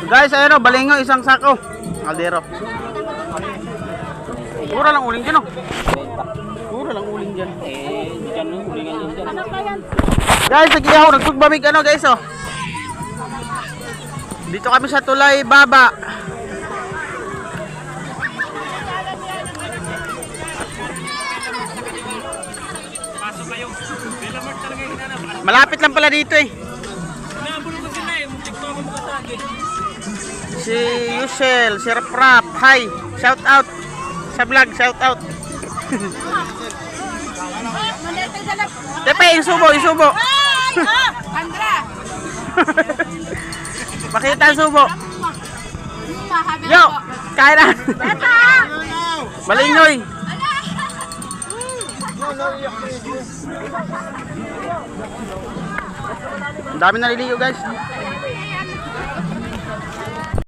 Guys, ayun o, balingo, isang sako. Kaldero. Pura lang uling dyan o. Pura lang uling dyan. Dyan o, ulingan dyan. Guys, nagiyaw, nagsugbamig ano guys o. Dito kami sa Tulay Baba. Malapit lang pala dito eh. Si Yusel, si Rap, hi, shout out sa vlog, shout out. Tepe, yung subo, yung subo. Makita ang subo. Yo, kaya na. Malingoy. Ang dami naliligo guys.